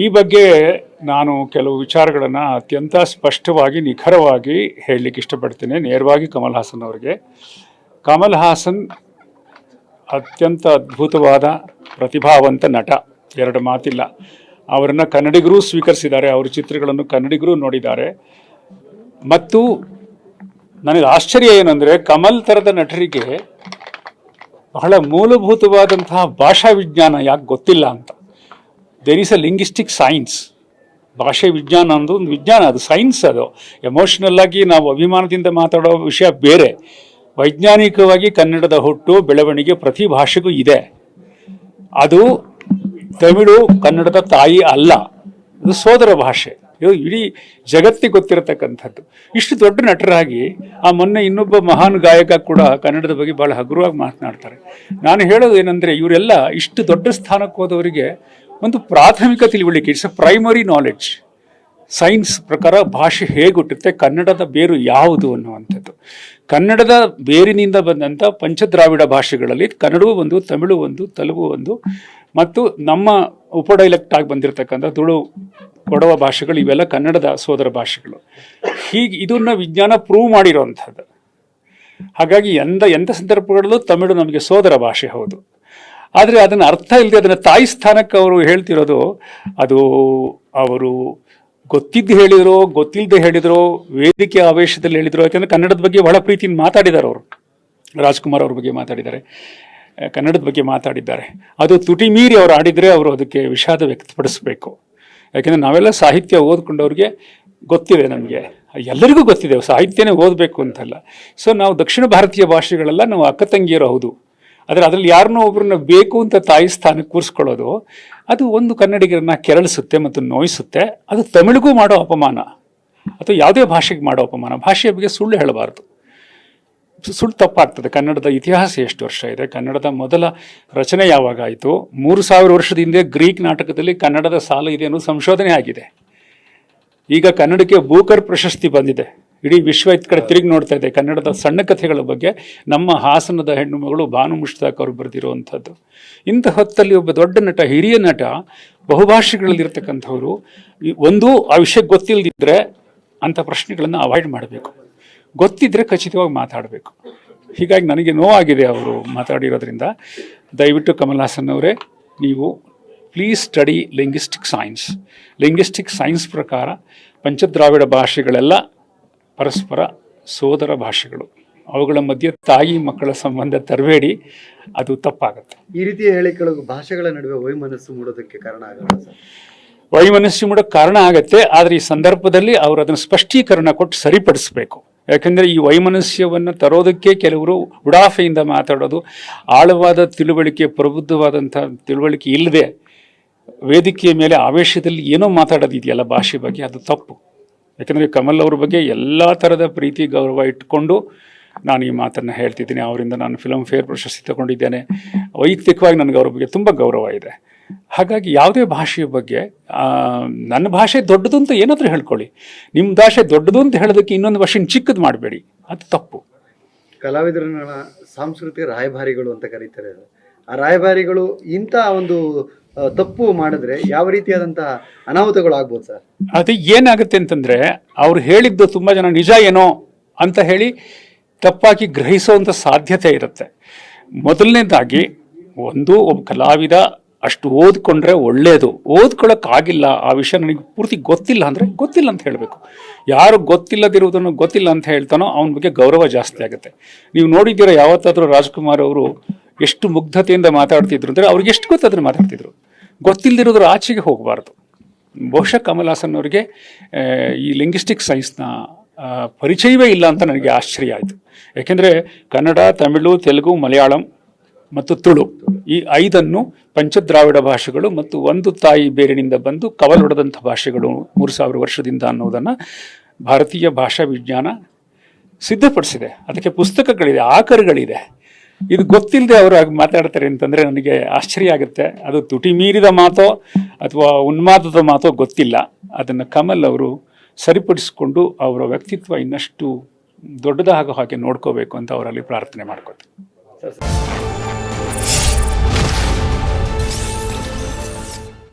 ಈ ಬಗ್ಗೆ ನಾನು ಕೆಲವು ವಿಚಾರಗಳನ್ನು ಅತ್ಯಂತ ಸ್ಪಷ್ಟವಾಗಿ ನಿಖರವಾಗಿ ಹೇಳಲಿಕ್ಕೆ ಇಷ್ಟಪಡ್ತೇನೆ. ನೇರವಾಗಿ ಕಮಲ್ ಹಾಸನ್ ಅವರಿಗೆ. ಕಮಲ್ ಹಾಸನ್ ಅತ್ಯಂತ ಅದ್ಭುತವಾದ ಪ್ರತಿಭಾವಂತ ನಟ, ಎರಡು ಮಾತಿಲ್ಲ. ಅವರನ್ನು ಕನ್ನಡಿಗರು ಸ್ವೀಕರಿಸಿದ್ದಾರೆ, ಅವರ ಚಿತ್ರಗಳನ್ನು ಕನ್ನಡಿಗರು ನೋಡಿದ್ದಾರೆ. ಮತ್ತು ನನಗೆ ಆಶ್ಚರ್ಯ ಏನಂದರೆ, ಕಮಲ್ ಥರದ ನಟರಿಗೆ ಬಹಳ ಮೂಲಭೂತವಾದಂತಹ ಭಾಷಾ ವಿಜ್ಞಾನ ಯಾಕೆ ಗೊತ್ತಿಲ್ಲ ಅಂತ. There is a linguistic science. ಭಾಷೆ ವಿಜ್ಞಾನ ಅನ್ನೋದು ಒಂದು ವಿಜ್ಞಾನ, ಅದು ಸೈನ್ಸ್. ಅದು ಎಮೋಷ್ನಲ್ ಆಗಿ ನಾವು ಅಭಿಮಾನದಿಂದ ಮಾತಾಡೋ ವಿಷಯ ಬೇರೆ. ವೈಜ್ಞಾನಿಕವಾಗಿ ಕನ್ನಡದ ಹುಟ್ಟು ಬೆಳವಣಿಗೆ ಪ್ರತಿ ಭಾಷೆಗೂ ಇದೆ. ಅದು ತಮಿಳು ಕನ್ನಡದ ತಾಯಿ ಅಲ್ಲ, ಅದು ಸೋದರ ಭಾಷೆ. ಇದು ಇಡೀ ಜಗತ್ತಿಗೆ ಗೊತ್ತಿರತಕ್ಕಂಥದ್ದು. ಇಷ್ಟು ದೊಡ್ಡ ನಟರಾಗಿ ಮೊನ್ನೆ ಇನ್ನೊಬ್ಬ ಮಹಾನ್ ಗಾಯಕ ಕೂಡ ಕನ್ನಡದ ಬಗ್ಗೆ ಭಾಳ ಹಗುರವಾಗಿ ಮಾತನಾಡ್ತಾರೆ. ನಾನು ಹೇಳೋದು ಏನಂದರೆ, ಇವರೆಲ್ಲ ಇಷ್ಟು ದೊಡ್ಡ ಸ್ಥಾನಕ್ಕೆ ಹೋದವರಿಗೆ ಒಂದು ಪ್ರಾಥಮಿಕ ತಿಳುವಳಿಕೆ, it's A primary knowledge. Science ಪ್ರಕಾರ ಭಾಷೆ ಹೇಗೆ ಹುಟ್ಟುತ್ತೆ, ಕನ್ನಡದ ಬೇರು ಯಾವುದು ಅನ್ನುವಂಥದ್ದು. ಕನ್ನಡದ ಬೇರಿನಿಂದ ಬಂದಂಥ ಪಂಚದ್ರಾವಿಡ ಭಾಷೆಗಳಲ್ಲಿ ಕನ್ನಡವೂ ಒಂದು, ತಮಿಳು ಒಂದು, ತೆಲುಗು ಒಂದು, ಮತ್ತು ನಮ್ಮ ಉಪಡೈಲೆಕ್ಟ್ ಆಗಿ ಬಂದಿರತಕ್ಕಂಥ ತುಳು, ಕೊಡವ ಭಾಷೆಗಳು, ಇವೆಲ್ಲ ಕನ್ನಡದ ಸೋದರ ಭಾಷೆಗಳು. ಹೀಗೆ ಇದನ್ನು ವಿಜ್ಞಾನ ಪ್ರೂವ್ ಮಾಡಿರೋವಂಥದ್ದು. ಹಾಗಾಗಿ ಎಂಥ ಸಂದರ್ಭಗಳಲ್ಲೂ ತಮಿಳು ನಮಗೆ ಸೋದರ ಭಾಷೆ ಹೌದು. ಆದರೆ ಅದನ್ನು ಅರ್ಥ ಇಲ್ಲದೆ ಅದನ್ನು ತಾಯಿ ಸ್ಥಾನಕ್ಕೆ ಅವರು ಹೇಳ್ತಿರೋದು, ಅದು ಅವರು ಗೊತ್ತಿದ್ದು ಹೇಳಿದ್ರು ಗೊತ್ತಿಲ್ಲದೆ ಹೇಳಿದ್ರು, ವೇದಿಕೆ ಆವೇಶದಲ್ಲಿ ಹೇಳಿದ್ರು. ಯಾಕೆಂದರೆ ಕನ್ನಡದ ಬಗ್ಗೆ ಬಹಳ ಪ್ರೀತಿಯಿಂದ ಮಾತಾಡಿದ್ದಾರೆ ಅವರು. ರಾಜ್ಕುಮಾರ್ ಅವ್ರ ಬಗ್ಗೆ ಮಾತಾಡಿದ್ದಾರೆ, ಕನ್ನಡದ ಬಗ್ಗೆ ಮಾತಾಡಿದ್ದಾರೆ. ಅದು ತುಟಿ ಮೀರಿ ಅವರು ಆಡಿದರೆ ಅವರು ಅದಕ್ಕೆ ವಿಷಾದ ವ್ಯಕ್ತಪಡಿಸಬೇಕು. ಯಾಕೆಂದರೆ ನಾವೆಲ್ಲ ಸಾಹಿತ್ಯ ಓದ್ಕೊಂಡವ್ರಿಗೆ ಗೊತ್ತಿದೆ, ನಮಗೆ ಎಲ್ಲರಿಗೂ ಗೊತ್ತಿದೆ ಸಾಹಿತ್ಯನೇ ಓದಬೇಕು ಅಂತಲ್ಲ. ಸೊ ನಾವು ದಕ್ಷಿಣ ಭಾರತೀಯ ಭಾಷೆಗಳೆಲ್ಲ ನಾವು ಅಕ್ಕ ತಂಗಿಯರು ಹೌದು. ಆದರೆ ಅದರಲ್ಲಿ ಯಾರನ್ನೋ ಒಬ್ಬರನ್ನ ಬೇಕು ಅಂತ ತಾಯಿ ಸ್ಥಾನಕ್ಕೆ ಕೂರಿಸ್ಕೊಳ್ಳೋದು, ಅದು ಒಂದು ಕನ್ನಡಿಗರನ್ನ ಕೆರಳಿಸುತ್ತೆ ಮತ್ತು ನೋಯಿಸುತ್ತೆ. ಅದು ತಮಿಳಿಗೂ ಮಾಡೋ ಅಪಮಾನ, ಅಥವಾ ಯಾವುದೇ ಭಾಷೆಗೆ ಮಾಡೋ ಅಪಮಾನ. ಭಾಷೆಯ ಬಗ್ಗೆ ಸುಳ್ಳು ಹೇಳಬಾರ್ದು, ಸುಳ್ಳು ತಪ್ಪಾಗ್ತದೆ. ಕನ್ನಡದ ಇತಿಹಾಸ ಎಷ್ಟು ವರ್ಷ ಇದೆ, ಕನ್ನಡದ ಮೊದಲ ರಚನೆ ಯಾವಾಗ ಆಯಿತು, 3000 ವರ್ಷದ ಹಿಂದೆ ಗ್ರೀಕ್ ನಾಟಕದಲ್ಲಿ ಕನ್ನಡದ ಸಾಲು ಇದೆ ಅನ್ನೋದು ಸಂಶೋಧನೆ ಆಗಿದೆ. ಈಗ ಕನ್ನಡಕ್ಕೆ ಬೂಕರ್ ಪ್ರಶಸ್ತಿ ಬಂದಿದೆ. ಇಡೀ ವಿಶ್ವ ಇತ್ತ ಕಡೆ ತಿರುಗಿ ನೋಡ್ತಾ ಇದೆ ಕನ್ನಡದ ಸಣ್ಣ ಕಥೆಗಳ ಬಗ್ಗೆ. ನಮ್ಮ ಹಾಸನದ ಹೆಣ್ಣು ಮಗಳು ಭಾನು ಮುಷ್ತಾಕ್ ಅವರು ಬರೆದಿರುವಂಥದ್ದು. ಇಂಥ ಹೊತ್ತಲ್ಲಿ ಒಬ್ಬ ದೊಡ್ಡ ನಟ, ಹಿರಿಯ ನಟ, ಬಹುಭಾಷೆಗಳಲ್ಲಿರ್ತಕ್ಕಂಥವ್ರು ಒಂದು ಆ ವಿಷಯಕ್ಕೆ ಗೊತ್ತಿಲ್ಲದಿದ್ದರೆ ಅಂಥ ಪ್ರಶ್ನೆಗಳನ್ನು ಅವಾಯ್ಡ್ ಮಾಡಬೇಕು, ಗೊತ್ತಿದ್ದರೆ ಖಚಿತವಾಗಿ ಮಾತಾಡಬೇಕು. ಹೀಗಾಗಿ ನನಗೆ ನೋವಾಗಿದೆ ಅವರು ಮಾತಾಡಿರೋದ್ರಿಂದ. ದಯವಿಟ್ಟು ಕಮಲ್ ಹಾಸನ್ ಅವರೇ, ನೀವು please study linguistic science. Linguistic science ಪ್ರಕಾರ ಪಂಚದ್ರಾವಿಡ ಭಾಷೆಗಳೆಲ್ಲ ಪರಸ್ಪರ ಸೋದರ ಭಾಷೆಗಳು. ಅವುಗಳ ಮಧ್ಯೆ ತಾಯಿ ಮಕ್ಕಳ ಸಂಬಂಧ ತರಬೇಡಿ, ಅದು ತಪ್ಪಾಗುತ್ತೆ. ಈ ರೀತಿಯ ಹೇಳಿಕೆಗಳು ಭಾಷೆಗಳ ನಡುವೆ ವೈಮನಸ್ಸು ಮೂಡೋದಕ್ಕೆ ಕಾರಣ ಆಗಲ್ಲ ಸರ್? ವೈಮನಸ್ಸು ಮೂಡೋಕ್ಕೆ ಕಾರಣ ಆಗುತ್ತೆ, ಆದರೆ ಈ ಸಂದರ್ಭದಲ್ಲಿ ಅವರು ಅದನ್ನು ಸ್ಪಷ್ಟೀಕರಣ ಕೊಟ್ಟು ಸರಿಪಡಿಸಬೇಕು. ಯಾಕಂದರೆ ಈ ವೈಮನಸ್ಯವನ್ನು ತರೋದಕ್ಕೆ ಕೆಲವರು ಉಡಾಫೆಯಿಂದ ಮಾತಾಡೋದು, ಆಳವಾದ ತಿಳುವಳಿಕೆ, ಪ್ರಬುದ್ಧವಾದಂಥ ತಿಳುವಳಿಕೆ ಇಲ್ಲದೆ ವೇದಿಕೆಯ ಮೇಲೆ ಆವೇಶದಲ್ಲಿ ಏನೋ ಮಾತಾಡೋದಿದೆಯಲ್ಲ ಭಾಷೆ ಬಗ್ಗೆ, ಅದು ತಪ್ಪು. ಯಾಕಂದರೆ ಕಮಲ್ ಅವ್ರ ಬಗ್ಗೆ ಎಲ್ಲ ಥರದ ಪ್ರೀತಿ ಗೌರವ ಇಟ್ಕೊಂಡು ನಾನು ಈ ಮಾತನ್ನು ಹೇಳ್ತಿದ್ದೀನಿ. ಅವರಿಂದ ನಾನು ಫಿಲ್ಮ್ ಫೇರ್ ಪ್ರಶಸ್ತಿ ತಗೊಂಡಿದ್ದೇನೆ. ವೈಯಕ್ತಿಕವಾಗಿ ನನಗೆ ಅವ್ರ ಬಗ್ಗೆ ತುಂಬ ಗೌರವ ಇದೆ. ಹಾಗಾಗಿ ಯಾವುದೇ ಭಾಷೆಯ ಬಗ್ಗೆ ನನ್ನ ಭಾಷೆ ದೊಡ್ಡದು ಅಂತ ಏನಾದರೂ ಹೇಳ್ಕೊಳ್ಳಿ, ನಿಮ್ಮ ಭಾಷೆ ದೊಡ್ಡದು ಅಂತ ಹೇಳೋದಕ್ಕೆ ಇನ್ನೊಂದು ಭಾಷೆ ಚಿಕ್ಕದು ಮಾಡಬೇಡಿ, ಅದು ತಪ್ಪು. ಕಲಾವಿದರನ್ನ ಸಾಂಸ್ಕೃತಿಕ ರಾಯಭಾರಿಗಳು ಅಂತ ಕರೀತಾರೆ. ಆ ರಾಯಭಾರಿಗಳು ಇಂಥ ಒಂದು ತಪ್ಪು ಮಾಡಿದ್ರೆ ಯಾವ ರೀತಿಯಾದಂತಹ ಅನಾಹುತಗಳು ಆಗ್ಬೋದು ಸರ್? ಅದು ಏನಾಗುತ್ತೆ ಅಂತಂದರೆ, ಅವ್ರು ಹೇಳಿದ್ದು ತುಂಬ ಜನ ನಿಜ ಏನೋ ಅಂತ ಹೇಳಿ ತಪ್ಪಾಗಿ ಗ್ರಹಿಸೋವಂಥ ಸಾಧ್ಯತೆ ಇರುತ್ತೆ. ಮೊದಲನೇದಾಗಿ ಒಬ್ಬ ಕಲಾವಿದ ಅಷ್ಟು ಓದ್ಕೊಂಡ್ರೆ ಒಳ್ಳೆಯದು. ಓದ್ಕೊಳ್ಳೋಕ್ಕಾಗಿಲ್ಲ, ಆ ವಿಷಯ ನನಗೆ ಪೂರ್ತಿ ಗೊತ್ತಿಲ್ಲ ಅಂದರೆ ಗೊತ್ತಿಲ್ಲ ಅಂತ ಹೇಳಬೇಕು. ಯಾರು ಗೊತ್ತಿಲ್ಲದಿರುವುದನ್ನು ಗೊತ್ತಿಲ್ಲ ಅಂತ ಹೇಳ್ತಾನೋ ಅವನ ಬಗ್ಗೆ ಗೌರವ ಜಾಸ್ತಿ ಆಗುತ್ತೆ. ನೀವು ನೋಡಿದ್ದೀರ ಯಾವತ್ತಾದರೂ ರಾಜ್ಕುಮಾರ್ ಅವರು ಎಷ್ಟು ಮುಗ್ಧತೆಯಿಂದ ಮಾತಾಡ್ತಿದ್ರು ಅಂದರೆ, ಅವ್ರಿಗೆ ಎಷ್ಟು ಗೊತ್ತಾದ್ರೂ ಮಾತಾಡ್ತಿದ್ರು. ಗೊತ್ತಿಲ್ಲದಿರೋದ್ರ ಆಚೆಗೆ ಹೋಗಬಾರ್ದು. ಬಹುಶಃ ಕಮಲ್ ಹಾಸನ್ ಅವರಿಗೆ ಈ ಲಿಂಗ್ವಿಸ್ಟಿಕ್ ಸೈನ್ಸ್ನ ಪರಿಚಯವೇ ಇಲ್ಲ ಅಂತ ನನಗೆ ಆಶ್ಚರ್ಯ ಆಯಿತು. ಯಾಕೆಂದರೆ ಕನ್ನಡ, ತಮಿಳು, ತೆಲುಗು, ಮಲಯಾಳಂ ಮತ್ತು ತುಳು, ಈ 5 ಪಂಚದ್ರಾವಿಡ ಭಾಷೆಗಳು ಮತ್ತು ಒಂದು ತಾಯಿ ಬೇರಿನಿಂದ ಬಂದು ಕವಲೊಡೆದಂಥ ಭಾಷೆಗಳು 3000 ವರ್ಷದಿಂದ ಅನ್ನೋದನ್ನು ಭಾರತೀಯ ಭಾಷಾ ವಿಜ್ಞಾನ ಸಿದ್ಧಪಡಿಸಿದೆ. ಅದಕ್ಕೆ ಪುಸ್ತಕಗಳಿದೆ, ಆಕರಗಳಿದೆ. ಇದು ಗೊತ್ತಿಲ್ಲದೆ ಅವರು ಹಾಗೆ ಮಾತಾಡ್ತಾರೆ ಅಂತಂದರೆ ನನಗೆ ಆಶ್ಚರ್ಯ ಆಗುತ್ತೆ. ಅದು ತುಟಿ ಮೀರಿದ ಮಾತೋ ಅಥವಾ ಉನ್ಮಾದದ ಮಾತೋ ಗೊತ್ತಿಲ್ಲ. ಅದನ್ನು ಕಮಲ್ ಅವರು ಸರಿಪಡಿಸಿಕೊಂಡು ಅವರ ವ್ಯಕ್ತಿತ್ವ ಇನ್ನಷ್ಟು ದೊಡ್ಡದಾಗೋ ಹಾಗೆ ನೋಡ್ಕೋಬೇಕು ಅಂತ ಅವರಲ್ಲಿ ಪ್ರಾರ್ಥನೆ ಮಾಡ್ಕೊತೀನಿ.